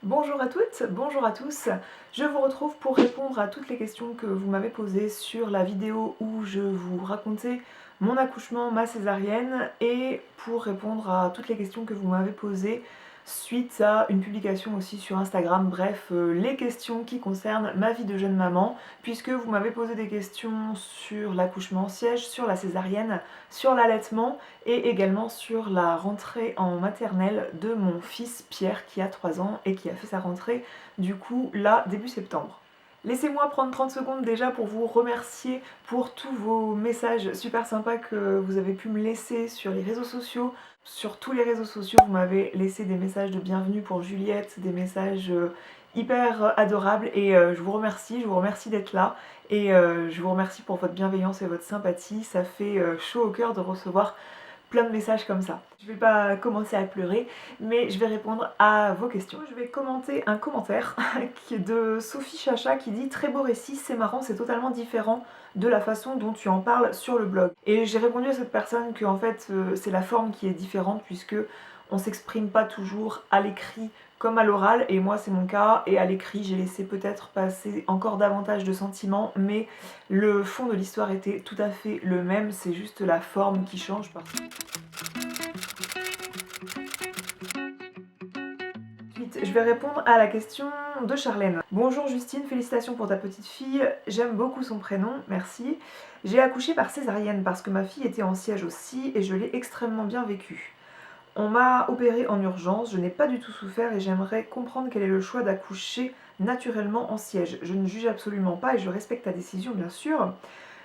Bonjour à toutes, bonjour à tous. Je vous retrouve pour répondre à toutes les questions que vous m'avez posées sur la vidéo où je vous racontais mon accouchement, ma césarienne, et pour répondre à toutes les questions que vous m'avez posées suite à une publication aussi sur Instagram. Bref, les questions qui concernent ma vie de jeune maman, puisque vous m'avez posé des questions sur l'accouchement en siège, sur la césarienne, sur l'allaitement et également sur la rentrée en maternelle de mon fils Pierre qui a 3 ans et qui a fait sa rentrée du coup là début septembre. Laissez-moi prendre 30 secondes déjà pour vous remercier pour tous vos messages super sympas que vous avez pu me laisser sur les réseaux sociaux. Sur tous les réseaux sociaux, vous m'avez laissé des messages de bienvenue pour Juliette, des messages hyper adorables et je vous remercie d'être là et je vous remercie pour votre bienveillance et votre sympathie. Ça fait chaud au cœur de recevoir plein de messages comme ça. Je vais pas commencer à pleurer, mais je vais répondre à vos questions. Je vais commenter un commentaire qui est de Sophie Chacha qui dit « Très beau récit, c'est marrant, c'est totalement différent de la façon dont tu en parles sur le blog ». Et j'ai répondu à cette personne que en fait c'est la forme qui est différente puisque on s'exprime pas toujours à l'écrit comme à l'oral, et moi c'est mon cas, et à l'écrit j'ai laissé peut-être passer encore davantage de sentiments, mais le fond de l'histoire était tout à fait le même, c'est juste la forme qui change. Ensuite, je vais répondre à la question de Charlène. Bonjour Justine, félicitations pour ta petite fille, j'aime beaucoup son prénom, merci. J'ai accouché par césarienne parce que ma fille était en siège aussi et je l'ai extrêmement bien vécu. On m'a opérée en urgence, je n'ai pas du tout souffert et j'aimerais comprendre quel est le choix d'accoucher naturellement en siège. Je ne juge absolument pas et je respecte ta décision bien sûr.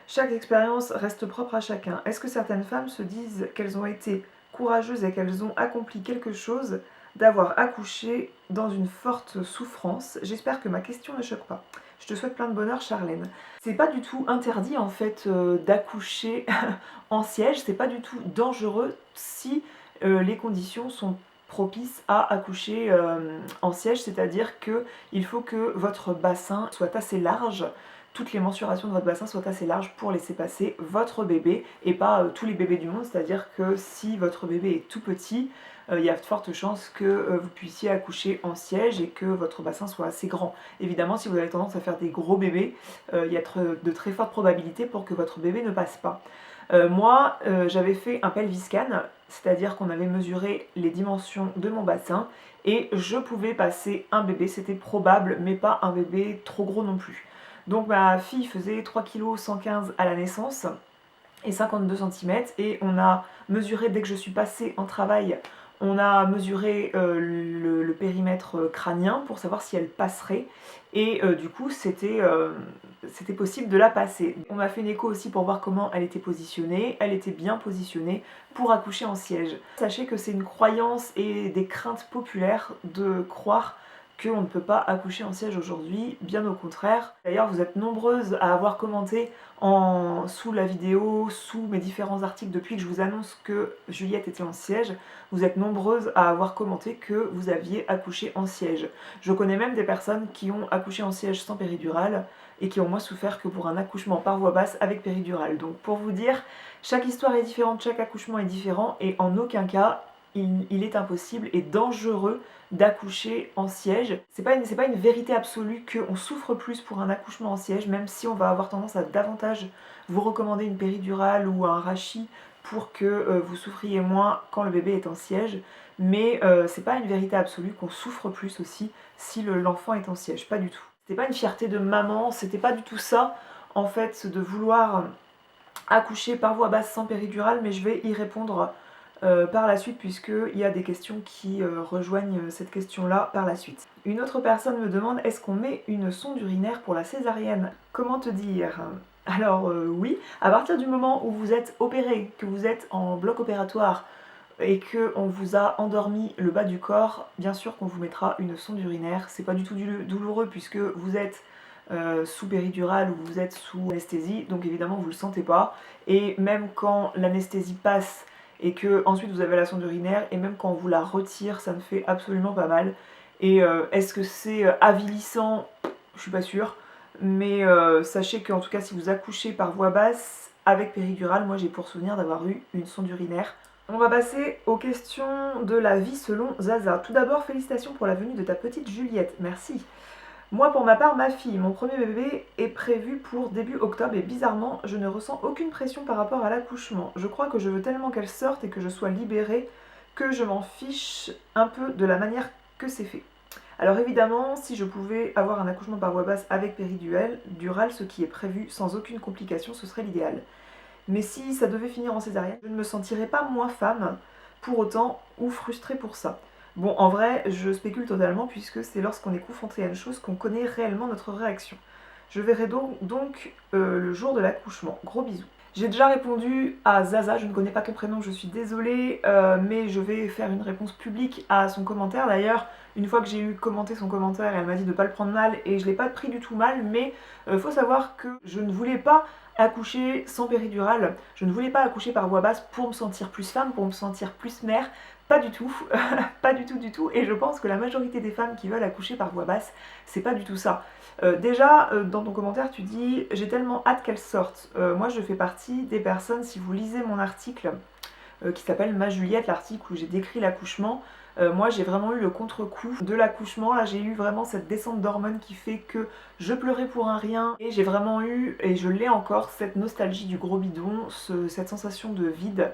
Chaque expérience reste propre à chacun. Est-ce que certaines femmes se disent qu'elles ont été courageuses et qu'elles ont accompli quelque chose d'avoir accouché dans une forte souffrance? J'espère que ma question ne choque pas. Je te souhaite plein de bonheur, Charlène. C'est pas du tout interdit en fait d'accoucher en siège, c'est pas du tout dangereux si les conditions sont propices à accoucher en siège, c'est-à-dire qu'il faut que votre bassin soit assez large, toutes les mensurations de votre bassin soient assez larges pour laisser passer votre bébé et pas tous les bébés du monde, c'est-à-dire que si votre bébé est tout petit, il y a de fortes chances que vous puissiez accoucher en siège et que votre bassin soit assez grand. Évidemment, si vous avez tendance à faire des gros bébés, il y a de très fortes probabilités pour que votre bébé ne passe pas. Moi, j'avais fait un pelvis scan, c'est-à-dire qu'on avait mesuré les dimensions de mon bassin et je pouvais passer un bébé, c'était probable, mais pas un bébé trop gros non plus. Donc ma fille faisait 3 kg 115 à la naissance et 52 cm et on a mesuré, dès que je suis passée en travail, on a mesuré le périmètre crânien pour savoir si elle passerait et du coup c'était possible de la passer. On m'a fait une écho aussi pour voir comment elle était positionnée. Elle était bien positionnée pour accoucher en siège. Sachez que c'est une croyance et des craintes populaires de croire qu'on ne peut pas accoucher en siège aujourd'hui, bien au contraire. D'ailleurs, vous êtes nombreuses à avoir commenté sous la vidéo, sous mes différents articles depuis que je vous annonce que Juliette était en siège, vous êtes nombreuses à avoir commenté que vous aviez accouché en siège. Je connais même des personnes qui ont accouché en siège sans péridurale et qui ont moins souffert que pour un accouchement par voie basse avec péridurale. Donc pour vous dire, chaque histoire est différente, chaque accouchement est différent et en aucun cas il est impossible et dangereux d'accoucher en siège. C'est pas une vérité absolue qu'on souffre plus pour un accouchement en siège, même si on va avoir tendance à davantage vous recommander une péridurale ou un rachis pour que vous souffriez moins quand le bébé est en siège. Mais c'est pas une vérité absolue qu'on souffre plus aussi si l'enfant est en siège, pas du tout. C'était pas une fierté de maman, c'était pas du tout ça en fait de vouloir accoucher par voie basse sans péridurale, mais je vais y répondre par la suite puisqu'il y a des questions qui rejoignent cette question-là par la suite. Une autre personne me demande est-ce qu'on met une sonde urinaire pour la césarienne? Comment te dire? Alors oui, à partir du moment où vous êtes opéré, que vous êtes en bloc opératoire et qu'on vous a endormi le bas du corps, bien sûr qu'on vous mettra une sonde urinaire. C'est pas du tout douloureux puisque vous êtes sous péridurale ou vous êtes sous anesthésie, donc évidemment vous le sentez pas. Et même quand l'anesthésie passe et que ensuite vous avez la sonde urinaire, et même quand on vous la retire, ça ne fait absolument pas mal. Et est-ce que c'est avilissant? Je suis pas sûre. Mais sachez qu'en tout cas si vous accouchez par voie basse avec péridurale, moi j'ai pour souvenir d'avoir eu une sonde urinaire. On va passer aux questions de la vie selon Zaza. Tout d'abord, félicitations pour la venue de ta petite Juliette, merci. Moi, pour ma part, ma fille, mon premier bébé est prévu pour début octobre et bizarrement, je ne ressens aucune pression par rapport à l'accouchement. Je crois que je veux tellement qu'elle sorte et que je sois libérée que je m'en fiche un peu de la manière que c'est fait. Alors évidemment, si je pouvais avoir un accouchement par voie basse avec péridurale, ce qui est prévu sans aucune complication, ce serait l'idéal. Mais si ça devait finir en césarienne, je ne me sentirais pas moins femme pour autant ou frustrée pour ça. Bon, en vrai, je spécule totalement puisque c'est lorsqu'on est confronté à une chose qu'on connaît réellement notre réaction. Je verrai donc le jour de l'accouchement. Gros bisous. J'ai déjà répondu à Zaza, je ne connais pas ton prénom, je suis désolée, mais je vais faire une réponse publique à son commentaire. D'ailleurs, une fois que j'ai eu commenté son commentaire, elle m'a dit de ne pas le prendre mal et je ne l'ai pas pris du tout mal, mais faut savoir que je ne voulais pas accoucher sans péridurale, je ne voulais pas accoucher par voie basse pour me sentir plus femme, pour me sentir plus mère, pas du tout, pas du tout, et je pense que la majorité des femmes qui veulent accoucher par voie basse, c'est pas du tout ça. Déjà, dans ton commentaire, tu dis « j'ai tellement hâte qu'elle sorte ». Moi, je fais partie des personnes, si vous lisez mon article qui s'appelle Ma Juliette, l'article où j'ai décrit l'accouchement, moi j'ai vraiment eu le contre-coup de l'accouchement. Là, j'ai eu vraiment cette descente d'hormones qui fait que je pleurais pour un rien et j'ai vraiment eu, et je l'ai encore, cette nostalgie du gros bidon, cette sensation de vide.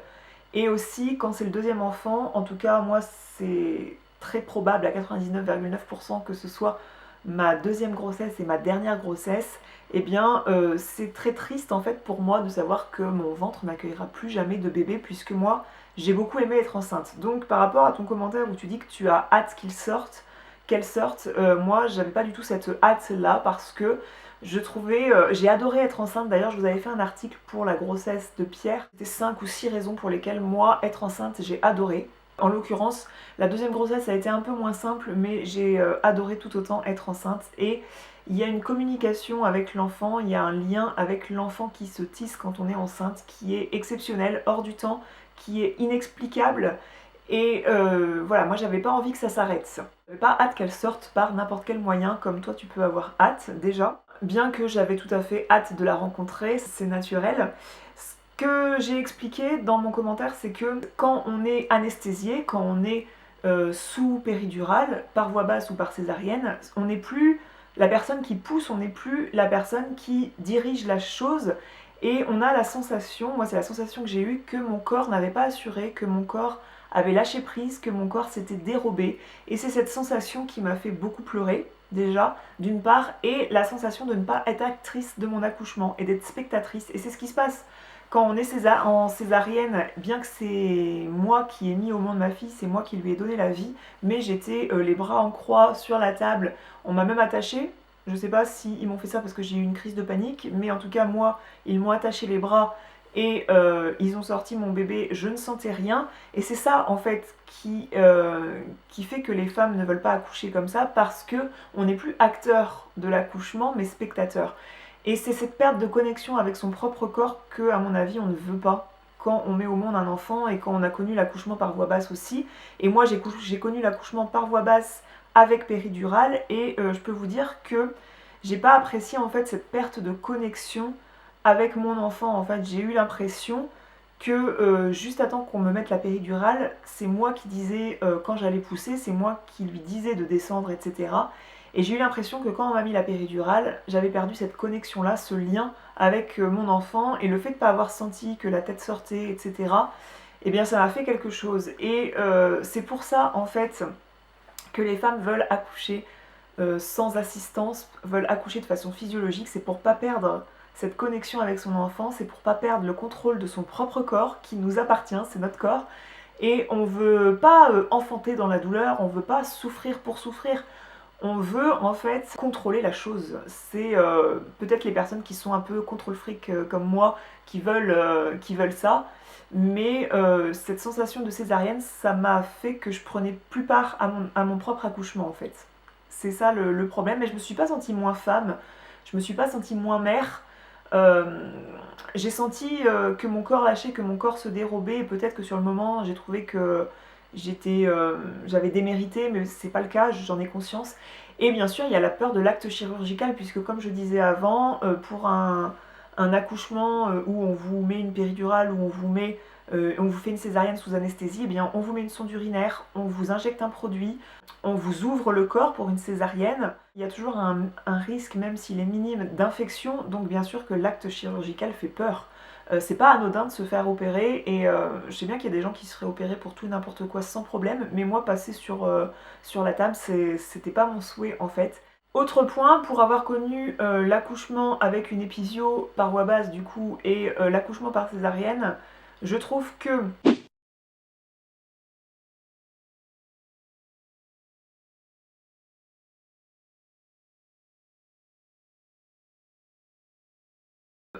Et aussi, quand c'est le deuxième enfant, en tout cas, moi, c'est très probable à 99,9% que ce soit ma deuxième grossesse et ma dernière grossesse. Eh bien, c'est très triste en fait pour moi de savoir que mon ventre n'accueillera plus jamais de bébé puisque moi, j'ai beaucoup aimé être enceinte. Donc, par rapport à ton commentaire où tu dis que tu as hâte qu'elle sorte, moi, j'avais pas du tout cette hâte-là parce que je trouvais, j'ai adoré être enceinte. D'ailleurs, je vous avais fait un article pour la grossesse de Pierre. C'était 5 ou 6 raisons pour lesquelles moi, être enceinte, j'ai adoré. En l'occurrence, la deuxième grossesse a été un peu moins simple, mais j'ai adoré tout autant être enceinte. Et il y a une communication avec l'enfant, il y a un lien avec l'enfant qui se tisse quand on est enceinte, qui est exceptionnel, hors du temps, qui est inexplicable. Et voilà, moi j'avais pas envie que ça s'arrête. J'avais pas hâte qu'elle sorte par n'importe quel moyen, comme toi tu peux avoir hâte déjà. Bien que j'avais tout à fait hâte de la rencontrer, c'est naturel. Ce que j'ai expliqué dans mon commentaire, c'est que quand on est anesthésié, quand on est sous péridurale, par voie basse ou par césarienne, on n'est plus la personne qui pousse, on n'est plus la personne qui dirige la chose. Et on a la sensation, moi c'est la sensation que j'ai eue, que mon corps n'avait pas assuré, que mon corps avait lâché prise, que mon corps s'était dérobé. Et c'est cette sensation qui m'a fait beaucoup pleurer, déjà, d'une part, et la sensation de ne pas être actrice de mon accouchement et d'être spectatrice. Et c'est ce qui se passe quand on est en césarienne, bien que c'est moi qui ai mis au monde ma fille, c'est moi qui lui ai donné la vie, mais j'étais les bras en croix sur la table, on m'a même attachée. Je sais pas s'ils m'ont fait ça parce que j'ai eu une crise de panique, mais en tout cas moi, ils m'ont attaché les bras et ils ont sorti mon bébé, je ne sentais rien. Et c'est ça en fait qui fait que les femmes ne veulent pas accoucher comme ça, parce que on n'est plus acteur de l'accouchement mais spectateur. Et c'est cette perte de connexion avec son propre corps que, à mon avis, on ne veut pas quand on met au monde un enfant et quand on a connu l'accouchement par voie basse aussi. Et moi, j'ai connu l'accouchement par voie basse avec péridurale et je peux vous dire que j'ai pas apprécié en fait cette perte de connexion avec mon enfant. En fait, j'ai eu l'impression que juste à temps qu'on me mette la péridurale, c'est moi qui disais quand j'allais pousser, c'est moi qui lui disais de descendre, etc. Et j'ai eu l'impression que quand on m'a mis la péridurale, j'avais perdu cette connexion-là, ce lien avec mon enfant, et le fait de ne pas avoir senti que la tête sortait, etc., eh bien ça m'a fait quelque chose. Et c'est pour ça, en fait, que les femmes veulent accoucher sans assistance, veulent accoucher de façon physiologique, c'est pour pas perdre cette connexion avec son enfant, c'est pour pas perdre le contrôle de son propre corps qui nous appartient, c'est notre corps, et on veut pas enfanter dans la douleur, on veut pas souffrir pour souffrir. On veut en fait contrôler la chose. C'est peut-être les personnes qui sont un peu contrôle fric comme moi qui veulent ça, mais cette sensation de césarienne, ça m'a fait que je prenais plus part à mon propre accouchement en fait. C'est ça le problème, et je me suis pas sentie moins femme, je me suis pas sentie moins mère. J'ai senti que mon corps lâchait, que mon corps se dérobait, et peut-être que sur le moment j'ai trouvé que j'avais démérité, mais c'est pas le cas, j'en ai conscience. Et bien sûr, il y a la peur de l'acte chirurgical, puisque comme je disais avant, pour un accouchement où on vous met une péridurale, où on vous met on vous fait une césarienne sous anesthésie, eh bien on vous met une sonde urinaire, on vous injecte un produit, on vous ouvre le corps pour une césarienne. Il y a toujours un risque, même s'il est minime, d'infection, donc bien sûr que l'acte chirurgical fait peur. C'est pas anodin de se faire opérer, et je sais bien qu'il y a des gens qui se feraient opérer pour tout et n'importe quoi sans problème, mais moi passer sur la table, c'était pas mon souhait en fait. Autre point, pour avoir connu l'accouchement avec une épisio par voie basse du coup et l'accouchement par césarienne, je trouve que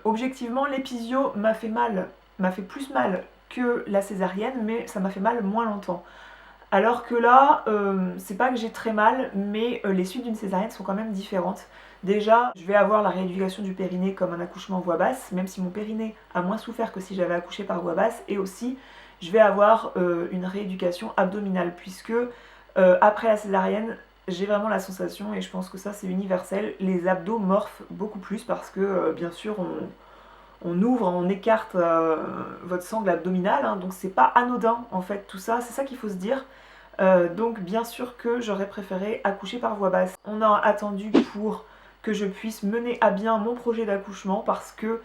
objectivement l'épisio m'a fait mal, m'a fait plus mal que la césarienne, mais ça m'a fait mal moins longtemps. Alors que là, c'est pas que j'ai très mal, mais les suites d'une césarienne sont quand même différentes. Déjà, je vais avoir la rééducation du périnée comme un accouchement voie basse, même si mon périnée a moins souffert que si j'avais accouché par voie basse, et aussi je vais avoir une rééducation abdominale, puisque après la césarienne, j'ai vraiment la sensation, et je pense que ça c'est universel, les abdos morphent beaucoup plus parce que bien sûr on ouvre, on écarte votre sangle abdominale, hein, donc c'est pas anodin en fait tout ça, c'est ça qu'il faut se dire. Donc bien sûr que j'aurais préféré accoucher par voie basse. On a attendu pour que je puisse mener à bien mon projet d'accouchement parce que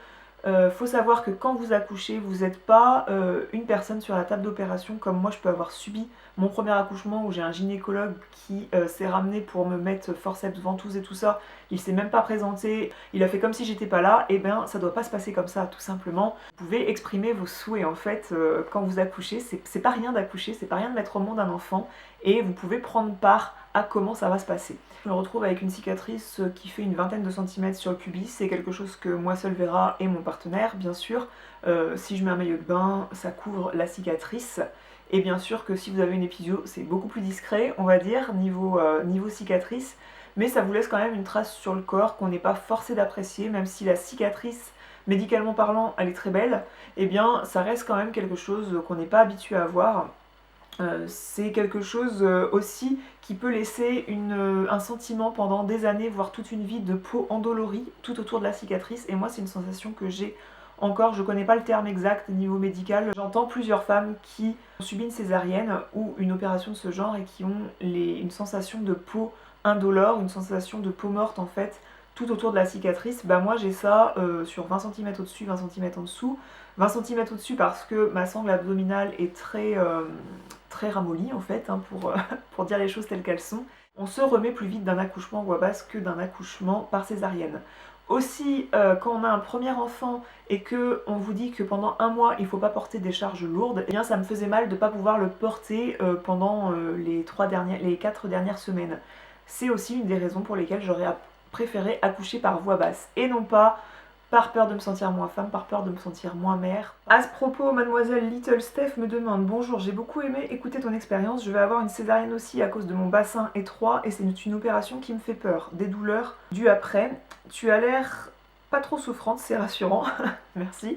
faut savoir que quand vous accouchez, vous n'êtes pas une personne sur la table d'opération comme moi je peux avoir subi mon premier accouchement où j'ai un gynécologue qui s'est ramené pour me mettre forceps, ventouse et tout ça. Il s'est même pas présenté, il a fait comme si j'étais pas là. Et bien ça doit pas se passer comme ça tout simplement. Vous pouvez exprimer vos souhaits en fait quand vous accouchez. C'est pas rien d'accoucher, c'est pas rien de mettre au monde un enfant et vous pouvez prendre part à comment ça va se passer. Je me retrouve avec une cicatrice qui fait une vingtaine de centimètres sur le pubis, c'est quelque chose que moi seule verra et mon partenaire bien sûr. Si je mets un maillot de bain, ça couvre la cicatrice. Et bien sûr que si vous avez une épisio, c'est beaucoup plus discret, on va dire, niveau cicatrice, mais ça vous laisse quand même une trace sur le corps qu'on n'est pas forcé d'apprécier, même si la cicatrice, médicalement parlant, elle est très belle, et bien ça reste quand même quelque chose qu'on n'est pas habitué à voir. C'est quelque chose aussi qui peut laisser un sentiment pendant des années, voire toute une vie de peau endolorie tout autour de la cicatrice. Et moi c'est une sensation que j'ai encore, je connais pas le terme exact niveau médical. J'entends plusieurs femmes qui ont subi une césarienne ou une opération de ce genre et qui ont une sensation de peau indolore, une sensation de peau morte en fait tout autour de la cicatrice. Bah moi j'ai ça sur 20 cm au-dessus, 20 cm en dessous. 20 cm au-dessus parce que ma sangle abdominale est très ramollie en fait, hein, pour dire les choses telles qu'elles sont. On se remet plus vite d'un accouchement voie basse que d'un accouchement par césarienne. Aussi, quand on a un premier enfant et que on vous dit que pendant un mois il ne faut pas porter des charges lourdes, eh bien ça me faisait mal de ne pas pouvoir le porter pendant les 4 dernières semaines. C'est aussi une des raisons pour lesquelles j'aurais préféré accoucher par voie basse et non pas par peur de me sentir moins femme, par peur de me sentir moins mère. À ce propos, mademoiselle Little Steph me demande: bonjour, j'ai beaucoup aimé écouter ton expérience, je vais avoir une césarienne aussi à cause de mon bassin étroit et c'est une opération qui me fait peur, des douleurs dues après. Tu as l'air pas trop souffrante, c'est rassurant, merci.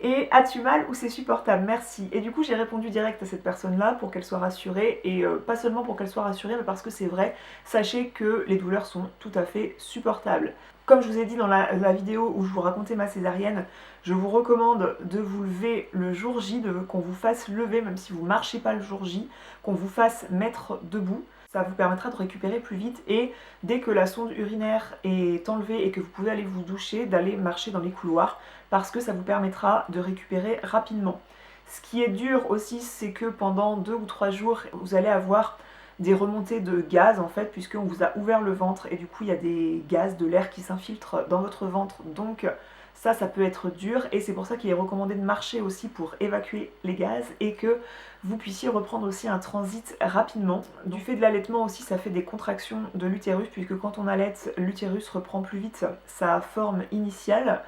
Et as-tu mal ou c'est supportable? Merci. Et du coup j'ai répondu direct à cette personne-là pour qu'elle soit rassurée, et pas seulement pour qu'elle soit rassurée, mais parce que c'est vrai, sachez que les douleurs sont tout à fait supportables. Comme je vous ai dit dans la vidéo où je vous racontais ma césarienne, je vous recommande de vous lever le jour J, qu'on vous fasse lever même si vous ne marchez pas le jour J, qu'on vous fasse mettre debout. Ça vous permettra de récupérer plus vite et dès que la sonde urinaire est enlevée et que vous pouvez aller vous doucher, d'aller marcher dans les couloirs parce que ça vous permettra de récupérer rapidement. Ce qui est dur aussi, c'est que pendant 2 ou 3 jours, vous allez avoir des remontées de gaz en fait, puisqu'on vous a ouvert le ventre et du coup il y a des gaz, de l'air qui s'infiltre dans votre ventre, donc ça peut être dur et c'est pour ça qu'il est recommandé de marcher aussi pour évacuer les gaz et que vous puissiez reprendre aussi un transit rapidement. Du fait de l'allaitement aussi, ça fait des contractions de l'utérus puisque quand on allaite, l'utérus reprend plus vite sa forme initiale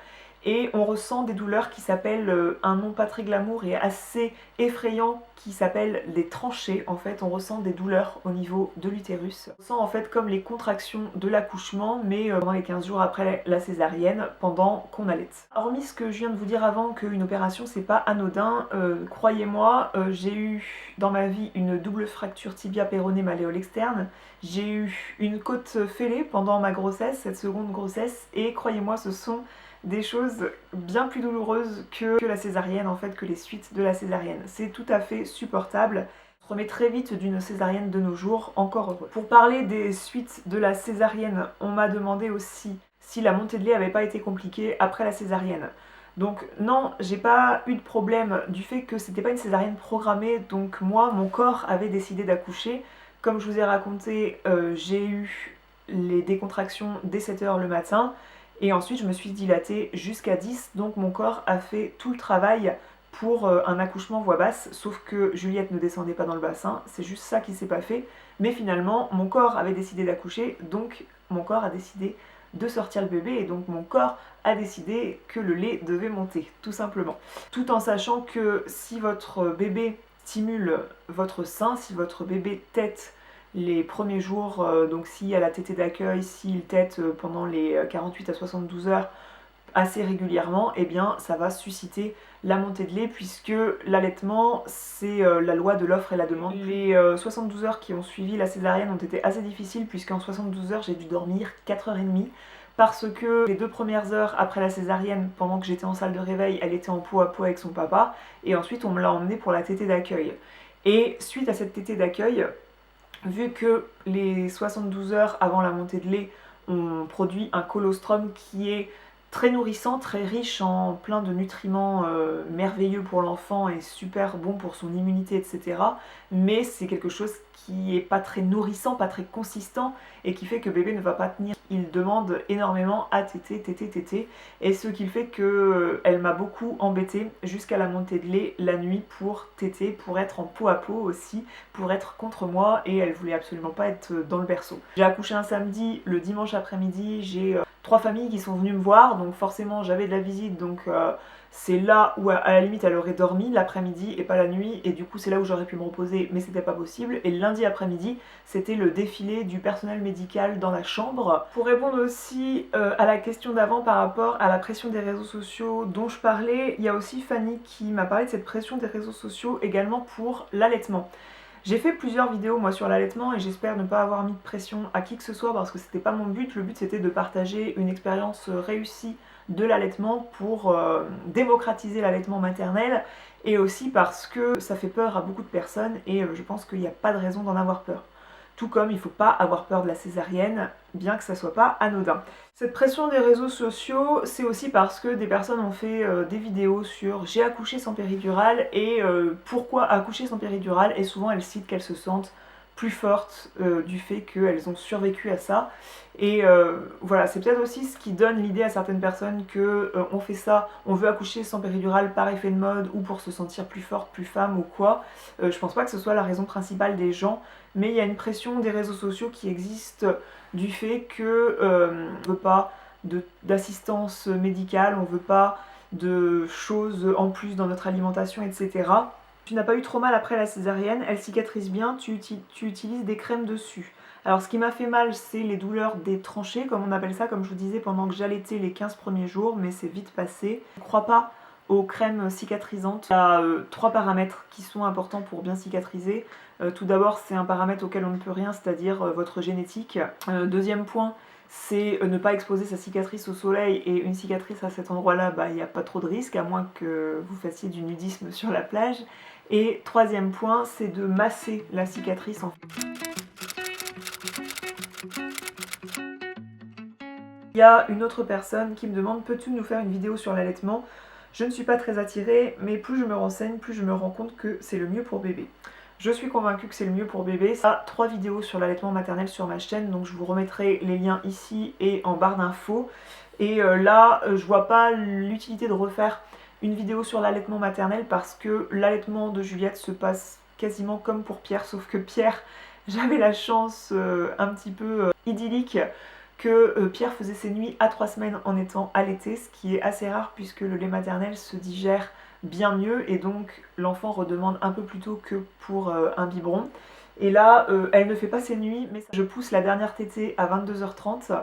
et on ressent des douleurs qui s'appellent, un nom pas très glamour et assez effrayant, qui s'appelle des tranchées. En fait on ressent des douleurs au niveau de l'utérus. On sent en fait comme les contractions de l'accouchement mais pendant les 15 jours après la césarienne pendant qu'on allaite. Hormis ce que je viens de vous dire avant qu'une opération c'est pas anodin, croyez-moi, j'ai eu dans ma vie une double fracture tibia-péroné malléole externe, j'ai eu une côte fêlée pendant ma grossesse, cette seconde grossesse, et croyez-moi ce sont des choses bien plus douloureuses que la césarienne en fait, que les suites de la césarienne. C'est tout à fait supportable. On se remet très vite d'une césarienne de nos jours, encore heureux. Pour parler des suites de la césarienne, on m'a demandé aussi si la montée de lait avait pas été compliquée après la césarienne. Donc non, j'ai pas eu de problème du fait que c'était pas une césarienne programmée, donc moi, mon corps avait décidé d'accoucher. Comme je vous ai raconté, j'ai eu les décontractions dès 7h le matin, et ensuite je me suis dilatée jusqu'à 10, donc mon corps a fait tout le travail pour un accouchement voix basse, sauf que Juliette ne descendait pas dans le bassin, c'est juste ça qui s'est pas fait, mais finalement mon corps avait décidé d'accoucher, donc mon corps a décidé de sortir le bébé, et donc mon corps a décidé que le lait devait monter, tout simplement. Tout en sachant que si votre bébé stimule votre sein, si votre bébé tète les premiers jours, donc s'il y a la tétée d'accueil, s'il tète pendant les 48 à 72 heures assez régulièrement, eh bien ça va susciter la montée de lait, puisque l'allaitement c'est la loi de l'offre et la demande. Les 72 heures qui ont suivi la césarienne ont été assez difficiles, puisqu'en 72 heures j'ai dû dormir 4h30, parce que les 2 premières heures après la césarienne, pendant que j'étais en salle de réveil, elle était en peau à peau avec son papa, et ensuite on me l'a emmenée pour la tétée d'accueil. Et suite à cette tétée d'accueil, vu que les 72 heures avant la montée de lait ont produit un colostrum qui est très nourrissant, très riche en plein de nutriments merveilleux pour l'enfant et super bon pour son immunité, etc. Mais c'est quelque chose qui est pas très nourrissant, pas très consistant, et qui fait que bébé ne va pas tenir. Il demande énormément à téter, et ce qui fait que elle m'a beaucoup embêtée jusqu'à la montée de lait la nuit pour téter, pour être en peau à peau aussi, pour être contre moi, et elle voulait absolument pas être dans le berceau. J'ai accouché un samedi, le dimanche après-midi, j'ai 3 familles qui sont venues me voir, donc forcément j'avais de la visite, donc c'est là où à la limite elle aurait dormi l'après-midi et pas la nuit, et du coup c'est là où j'aurais pu me reposer, mais c'était pas possible. Et le lundi après-midi c'était le défilé du personnel médical dans la chambre. Pour répondre aussi à la question d'avant par rapport à la pression des réseaux sociaux dont je parlais, il y a aussi Fanny qui m'a parlé de cette pression des réseaux sociaux également pour l'allaitement. J'ai fait plusieurs vidéos moi sur l'allaitement, et j'espère ne pas avoir mis de pression à qui que ce soit, parce que c'était pas mon but. Le but c'était de partager une expérience réussie de l'allaitement pour démocratiser l'allaitement maternel, et aussi parce que ça fait peur à beaucoup de personnes, et je pense qu'il n'y a pas de raison d'en avoir peur. Tout comme il ne faut pas avoir peur de la césarienne, bien que ça soit pas anodin. Cette pression des réseaux sociaux, c'est aussi parce que des personnes ont fait des vidéos sur j'ai accouché sans péridurale, et pourquoi accoucher sans péridurale, et souvent elles citent qu'elles se sentent plus fortes du fait qu'elles ont survécu à ça. Et voilà, c'est peut-être aussi ce qui donne l'idée à certaines personnes que on fait ça, on veut accoucher sans péridurale par effet de mode, ou pour se sentir plus forte, plus femme ou quoi. Je pense pas que ce soit la raison principale des gens, mais il y a une pression des réseaux sociaux qui existe du fait que on veut pas d'assistance médicale, on veut pas de choses en plus dans notre alimentation, etc. Tu n'as pas eu trop mal après la césarienne, elle cicatrise bien, tu utilises des crèmes dessus. Alors ce qui m'a fait mal, c'est les douleurs des tranchées, comme on appelle ça, comme je vous disais, pendant que j'allaitais les 15 premiers jours, mais c'est vite passé. Je ne crois pas aux crèmes cicatrisantes. Il y a 3 paramètres qui sont importants pour bien cicatriser. Tout d'abord, c'est un paramètre auquel on ne peut rien, c'est-à-dire votre génétique. Deuxième point, c'est ne pas exposer sa cicatrice au soleil, et une cicatrice à cet endroit-là, il n'y a pas trop de risque, à moins que vous fassiez du nudisme sur la plage. Et troisième point, c'est de masser la cicatrice en fait. Il y a une autre personne qui me demande peux-tu nous faire une vidéo sur l'allaitement? Je ne suis pas très attirée, mais plus je me renseigne, plus je me rends compte que c'est le mieux pour bébé. Je suis convaincue que c'est le mieux pour bébé. Ça, 3 vidéos sur l'allaitement maternel sur ma chaîne, donc je vous remettrai les liens ici et en barre d'infos. Et là, je vois pas l'utilité de refaire une vidéo sur l'allaitement maternel, parce que l'allaitement de Juliette se passe quasiment comme pour Pierre, sauf que Pierre, j'avais la chance un petit peu idyllique que Pierre faisait ses nuits à 3 semaines en étant allaité, ce qui est assez rare puisque le lait maternel se digère bien mieux, et donc l'enfant redemande un peu plus tôt que pour un biberon. Et là, elle ne fait pas ses nuits, mais je pousse la dernière tétée à 22h30,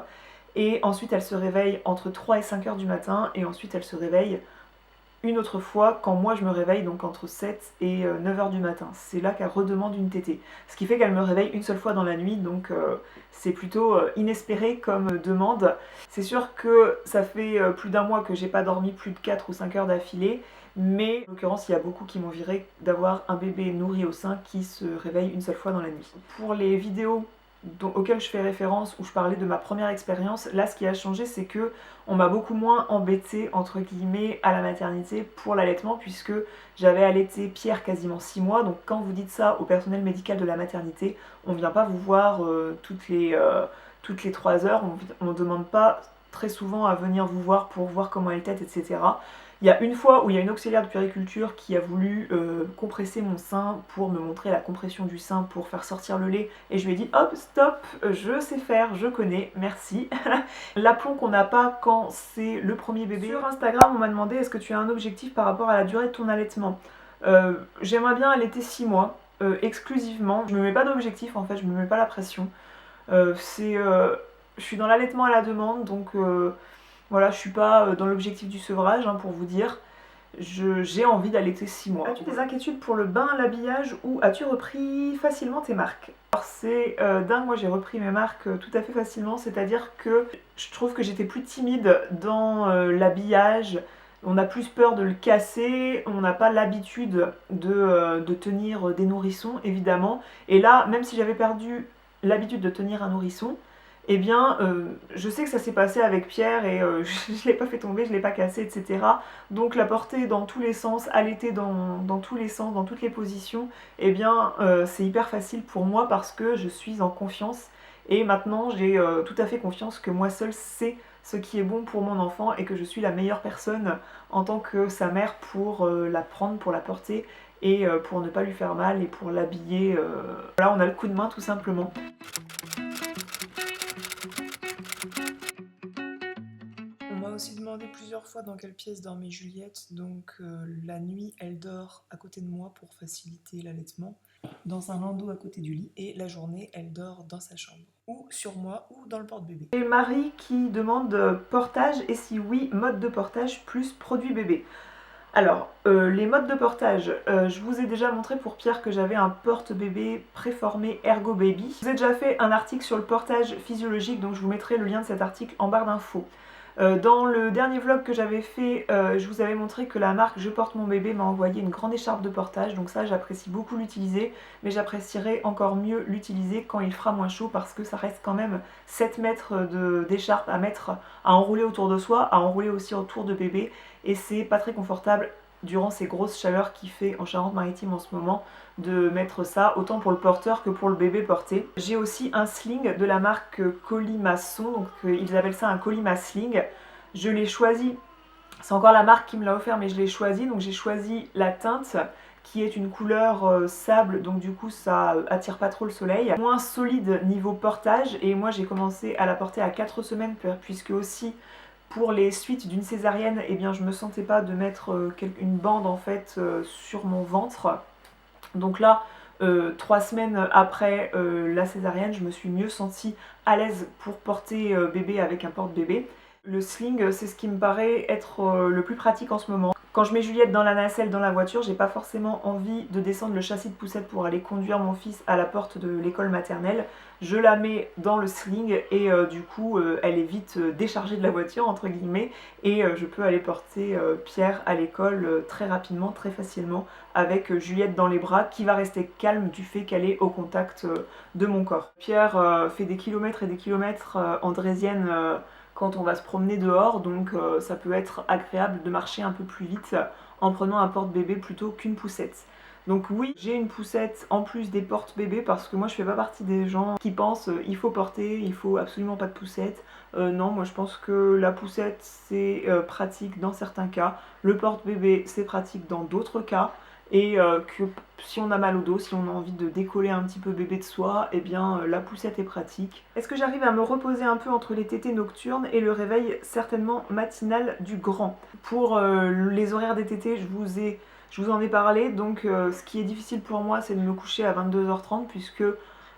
et ensuite elle se réveille entre 3 et 5h du matin, et ensuite elle se réveille une autre fois quand moi je me réveille, donc entre 7 et 9 heures du matin. C'est là qu'elle redemande une tétée. Ce qui fait qu'elle me réveille une seule fois dans la nuit, donc c'est plutôt inespéré comme demande. C'est sûr que ça fait plus d'un mois que j'ai pas dormi plus de 4 ou 5 heures d'affilée, mais en l'occurrence il y a beaucoup qui m'ont viré d'avoir un bébé nourri au sein qui se réveille une seule fois dans la nuit. Pour les vidéos auxquelles je fais référence, où je parlais de ma première expérience, là ce qui a changé c'est que on m'a beaucoup moins embêté entre guillemets à la maternité pour l'allaitement, puisque j'avais allaité Pierre quasiment 6 mois. Donc quand vous dites ça au personnel médical de la maternité, on vient pas vous voir toutes les 3 heures, on ne demande pas très souvent à venir vous voir pour voir comment elle tète, etc. Il y a une fois où il y a une auxiliaire de puériculture qui a voulu compresser mon sein pour me montrer la compression du sein pour faire sortir le lait, et je lui ai dit hop stop, je sais faire, je connais, merci. L'aplomb qu'on n'a pas quand c'est le premier bébé. Sur Instagram on m'a demandé est-ce que tu as un objectif par rapport à la durée de ton allaitement. J'aimerais bien allaiter 6 mois exclusivement, je me mets pas d'objectif en fait, je me mets pas la pression. Je suis dans l'allaitement à la demande, donc voilà, je suis pas dans l'objectif du sevrage, hein, pour vous dire. J'ai envie d'allaiter 6 mois. As-tu des inquiétudes pour le bain, l'habillage, ou as-tu repris facilement tes marques? Alors c'est dingue, moi j'ai repris mes marques tout à fait facilement, c'est-à-dire que je trouve que j'étais plus timide dans l'habillage. On a plus peur de le casser, on n'a pas l'habitude de tenir des nourrissons évidemment. Et là, même si j'avais perdu l'habitude de tenir un nourrisson, eh bien, je sais que ça s'est passé avec Pierre et je ne l'ai pas fait tomber, je ne l'ai pas cassé, etc. Donc la porter dans tous les sens, allaiter dans tous les sens, dans toutes les positions, eh bien, c'est hyper facile pour moi parce que je suis en confiance. Et maintenant, j'ai tout à fait confiance que moi seule sais ce qui est bon pour mon enfant et que je suis la meilleure personne en tant que sa mère pour la prendre, pour la porter et pour ne pas lui faire mal et pour l'habiller. Voilà, on a le coup de main tout simplement. On m'a aussi demandé plusieurs fois dans quelle pièce dormait Juliette, donc la nuit elle dort à côté de moi pour faciliter l'allaitement, dans un landau à côté du lit, et la journée elle dort dans sa chambre, ou sur moi, ou dans le porte-bébé. Et Marie qui demande portage, et si oui, mode de portage plus produit bébé. Alors, les modes de portage, je vous ai déjà montré pour Pierre que j'avais un porte-bébé préformé Ergo Baby. Je vous ai déjà fait un article sur le portage physiologique, donc je vous mettrai le lien de cet article en barre d'infos. Dans le dernier vlog que j'avais fait, je vous avais montré que la marque Je porte mon bébé m'a envoyé une grande écharpe de portage, donc ça j'apprécie beaucoup l'utiliser, mais j'apprécierais encore mieux l'utiliser quand il fera moins chaud, parce que ça reste quand même 7 mètres d'écharpe à mettre, à enrouler autour de soi, à enrouler aussi autour de bébé, et c'est pas très confortable durant ces grosses chaleurs qu'il fait en Charente-Maritime en ce moment, de mettre ça, autant pour le porteur que pour le bébé porté. J'ai aussi un sling de la marque Colimaçon, donc ils appellent ça un Colima sling. Je l'ai choisi, c'est encore la marque qui me l'a offert, mais je l'ai choisi, donc j'ai choisi la teinte qui est une couleur sable, donc du coup ça attire pas trop le soleil. Moins solide niveau portage, et moi j'ai commencé à la porter à 4 semaines, puisque aussi pour les suites d'une césarienne, eh bien je me sentais pas de mettre une bande en fait sur mon ventre. Donc là, 3 semaines après la césarienne, je me suis mieux sentie à l'aise pour porter bébé avec un porte-bébé. Le sling, c'est ce qui me paraît être le plus pratique en ce moment. Quand je mets Juliette dans la nacelle dans la voiture, j'ai pas forcément envie de descendre le châssis de poussette pour aller conduire mon fils à la porte de l'école maternelle. Je la mets dans le sling et du coup elle est vite déchargée de la voiture entre guillemets, et je peux aller porter Pierre à l'école très rapidement, très facilement, avec Juliette dans les bras qui va rester calme du fait qu'elle est au contact de mon corps. Pierre fait des kilomètres et des kilomètres en draisienne quand on va se promener dehors, donc ça peut être agréable de marcher un peu plus vite en prenant un porte-bébé plutôt qu'une poussette. Donc oui, j'ai une poussette en plus des porte-bébés, parce que moi je fais pas partie des gens qui pensent il faut porter, il faut absolument pas de poussette. Non, moi je pense que la poussette c'est pratique dans certains cas, le porte-bébé c'est pratique dans d'autres cas, et que si on a mal au dos, si on a envie de décoller un petit peu bébé de soi, eh bien la poussette est pratique. Est-ce que j'arrive à me reposer un peu entre les tétées nocturnes et le réveil certainement matinal du grand? Pour les horaires des tétées, je vous en ai parlé, donc ce qui est difficile pour moi c'est de me coucher à 22h30, puisque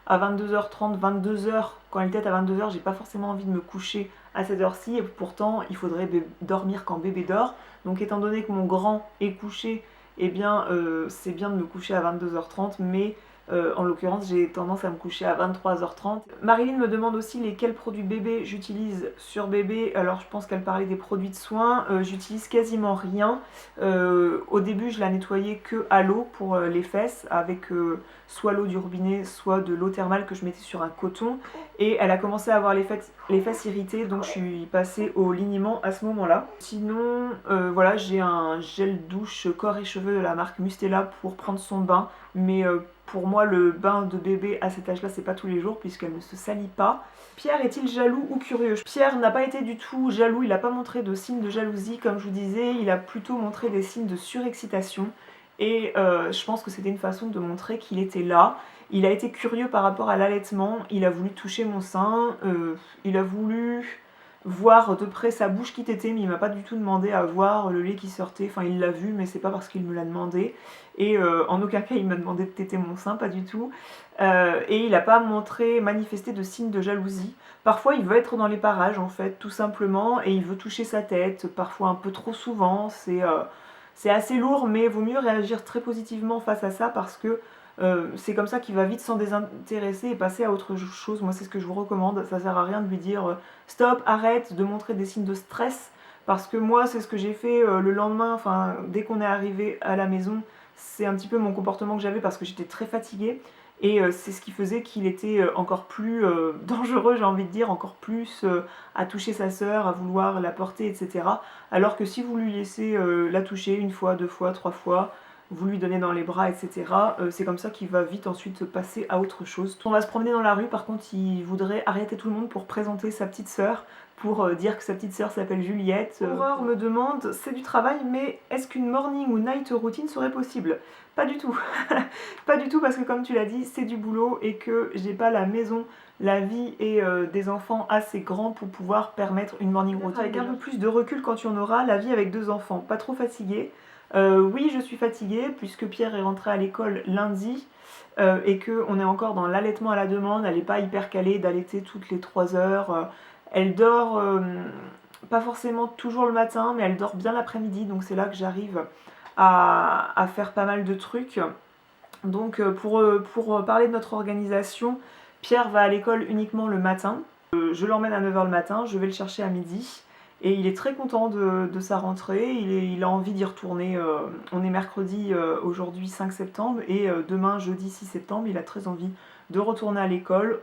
à 22h30, 22h, quand elle tète à 22h, j'ai pas forcément envie de me coucher à cette heure-ci, et pourtant il faudrait dormir quand bébé dort. Donc étant donné que mon grand est couché, eh bien c'est bien de me coucher à 22h30, mais en l'occurrence j'ai tendance à me coucher à 23h30. Marilyn me demande aussi lesquels produits bébé j'utilise sur bébé. Alors je pense qu'elle parlait des produits de soins. J'utilise quasiment rien. Au début je la nettoyais que à l'eau pour les fesses avec soit l'eau du robinet, soit de l'eau thermale que je mettais sur un coton. Et elle a commencé à avoir les fesses irritées, donc je suis passée au liniment à ce moment-là. Sinon, voilà, j'ai un gel douche corps et cheveux de la marque Mustela pour prendre son bain. Mais pour moi, le bain de bébé à cet âge-là, c'est pas tous les jours puisqu'elle ne se salit pas. Pierre est-il jaloux ou curieux? Pierre n'a pas été du tout jaloux, il n'a pas montré de signes de jalousie comme je vous disais, il a plutôt montré des signes de surexcitation. Et je pense que c'était une façon de montrer qu'il était là. Il a été curieux par rapport à l'allaitement, il a voulu toucher mon sein, il a voulu voir de près sa bouche qui tétait, mais il m'a pas du tout demandé à voir le lait qui sortait. Enfin, il l'a vu, mais c'est pas parce qu'il me l'a demandé. Et en aucun cas, il m'a demandé de téter mon sein, pas du tout. Et il n'a pas manifesté de signes de jalousie. Parfois, il veut être dans les parages, en fait, tout simplement, et il veut toucher sa tête, parfois un peu trop souvent. C'est assez lourd, mais vaut mieux réagir très positivement face à ça parce que c'est comme ça qu'il va vite s'en désintéresser et passer à autre chose. Moi, c'est ce que je vous recommande. Ça sert à rien de lui dire stop, arrête, de montrer des signes de stress. Parce que moi, c'est ce que j'ai fait le lendemain, enfin, dès qu'on est arrivé à la maison, c'est un petit peu mon comportement que j'avais parce que j'étais très fatiguée. Et c'est ce qui faisait qu'il était encore plus dangereux, j'ai envie de dire, encore plus à toucher sa sœur, à vouloir la porter, etc. Alors que si vous lui laissez la toucher une fois, deux fois, trois fois, vous lui donnez dans les bras, etc. C'est comme ça qu'il va vite ensuite passer à autre chose. On va se promener dans la rue, par contre il voudrait arrêter tout le monde pour présenter sa petite sœur, pour dire que sa petite sœur s'appelle Juliette. Aurore me demande, c'est du travail, mais est-ce qu'une morning ou night routine serait possible? Pas du tout. Pas du tout parce que comme tu l'as dit, c'est du boulot et que j'ai pas la maison, la vie et des enfants assez grands pour pouvoir permettre une morning routine. Avec un peu plus de recul quand tu en auras, la vie avec 2 enfants, pas trop fatiguée. Oui, je suis fatiguée puisque Pierre est rentré à l'école lundi et qu'on est encore dans l'allaitement à la demande. Elle n'est pas hyper calée d'allaiter toutes les 3 heures. Elle dort pas forcément toujours le matin, mais elle dort bien l'après-midi, donc c'est là que j'arrive à faire pas mal de trucs. Donc pour parler de notre organisation, Pierre va à l'école uniquement le matin. Je l'emmène à 9h le matin, je vais le chercher à midi. Et il est très content de sa rentrée, il a envie d'y retourner. On est mercredi aujourd'hui 5 septembre et demain jeudi 6 septembre, il a très envie de retourner à l'école.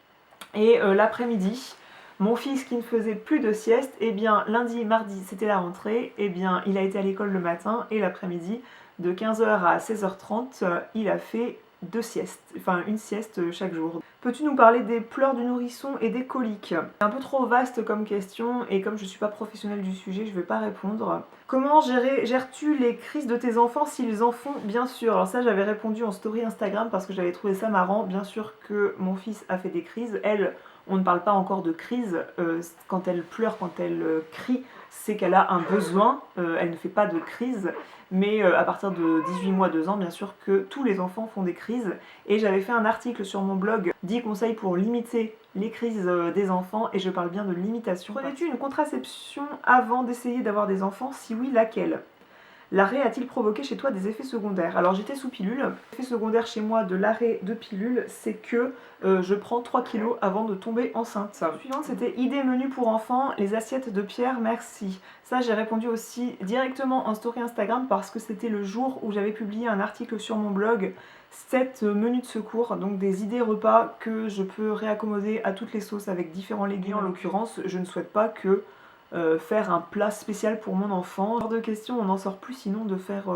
Et l'après-midi, mon fils qui ne faisait plus de sieste, eh bien lundi, mardi c'était la rentrée, eh bien il a été à l'école le matin et l'après-midi de 15h à 16h30, il a fait 2 siestes, enfin une sieste chaque jour. Peux-tu nous parler des pleurs du nourrisson et des coliques? C'est un peu trop vaste comme question et comme je ne suis pas professionnelle du sujet, je ne vais pas répondre. Comment gères-tu les crises de tes enfants s'ils en font? Bien sûr, alors ça j'avais répondu en story Instagram parce que j'avais trouvé ça marrant. Bien sûr que mon fils a fait des crises, elle, on ne parle pas encore de crise, quand elle pleure, quand elle crie, c'est qu'elle a un besoin, elle ne fait pas de crise, mais à partir de 18 mois, 2 ans, bien sûr que tous les enfants font des crises, et j'avais fait un article sur mon blog, 10 conseils pour limiter les crises des enfants, et je parle bien de limitation. Prenais-tu une contraception avant d'essayer d'avoir des enfants? Si oui, laquelle? L'arrêt a-t-il provoqué chez toi des effets secondaires? Alors j'étais sous pilule. L'effet secondaire chez moi de l'arrêt de pilule, c'est que je prends 3 kilos avant de tomber enceinte. La suivante, c'était idée menu pour enfants, les assiettes de Pierre, merci. Ça, j'ai répondu aussi directement en story Instagram parce que c'était le jour où j'avais publié un article sur mon blog, 7 menus de secours, donc des idées repas que je peux réaccommoder à toutes les sauces avec différents légumes. En l'occurrence, je ne souhaite pas que faire un plat spécial pour mon enfant. Hors de question, on n'en sort plus sinon de faire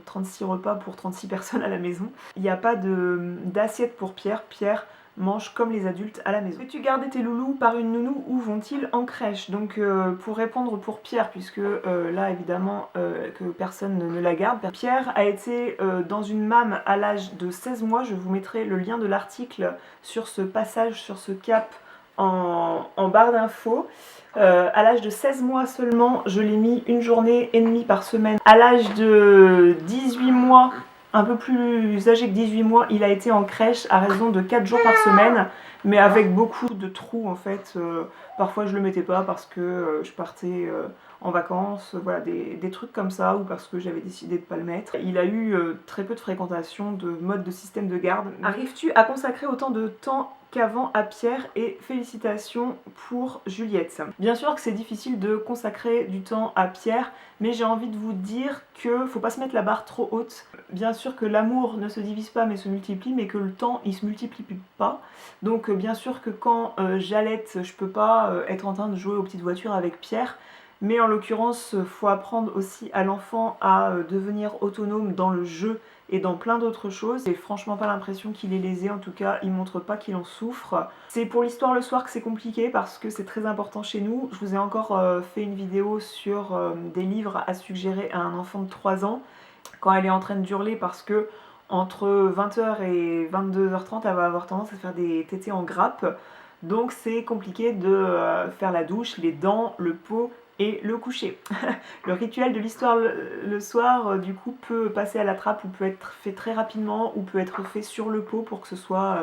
36 repas pour 36 personnes à la maison. Il n'y a pas d'assiette pour Pierre. Pierre mange comme les adultes à la maison. Peux-tu garder tes loulous par une nounou ou vont-ils en crèche? Donc pour répondre pour Pierre, puisque là évidemment que personne ne la garde, Pierre a été dans une MAM à l'âge de 16 mois. Je vous mettrai le lien de l'article sur ce passage, sur ce cap en barre d'infos. À l'âge de 16 mois seulement, je l'ai mis 1 journée et demie par semaine. À l'âge de 18 mois, un peu plus âgé que 18 mois, il a été en crèche à raison de 4 jours par semaine, mais avec beaucoup de trous en fait. Parfois je le mettais pas parce que je partais en vacances, voilà, des trucs comme ça, ou parce que j'avais décidé de pas le mettre. Il a eu très peu de fréquentation, de mode de système de garde. Arrives-tu à consacrer autant de temps qu'avant à Pierre, et félicitations pour Juliette. Bien sûr que c'est difficile de consacrer du temps à Pierre, mais j'ai envie de vous dire que faut pas se mettre la barre trop haute. Bien sûr que l'amour ne se divise pas mais se multiplie, mais que le temps il se multiplie pas. Donc bien sûr que quand j'allaite, je peux pas être en train de jouer aux petites voitures avec Pierre, mais en l'occurrence, faut apprendre aussi à l'enfant à devenir autonome dans le jeu et dans plein d'autres choses. J'ai franchement pas l'impression qu'il est lésé, en tout cas il montre pas qu'il en souffre. C'est pour l'histoire le soir que c'est compliqué parce que c'est très important chez nous. Je vous ai encore fait une vidéo sur des livres à suggérer à un enfant de 3 ans quand elle est en train d'hurler parce que entre 20h et 22h30 elle va avoir tendance à faire des tétés en grappe. Donc c'est compliqué de faire la douche, les dents, le pot et le coucher. Le rituel de l'histoire le soir, du coup, peut passer à la trappe ou peut être fait très rapidement ou peut être fait sur le pot pour que ce soit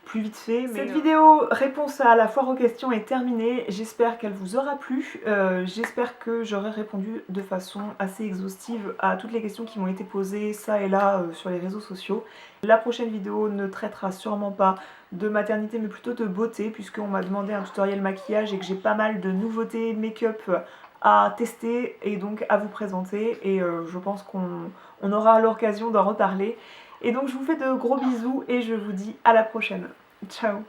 plus vite fait. Mais cette vidéo réponse à la foire aux questions est terminée. J'espère qu'elle vous aura plu. J'espère que j'aurai répondu de façon assez exhaustive à toutes les questions qui m'ont été posées ça et là sur les réseaux sociaux. La prochaine vidéo ne traitera sûrement pas de maternité mais plutôt de beauté, puisqu'on m'a demandé un tutoriel maquillage et que j'ai pas mal de nouveautés make-up à tester et donc à vous présenter, et je pense qu'on aura l'occasion d'en reparler. Et donc je vous fais de gros bisous et je vous dis à la prochaine. Ciao!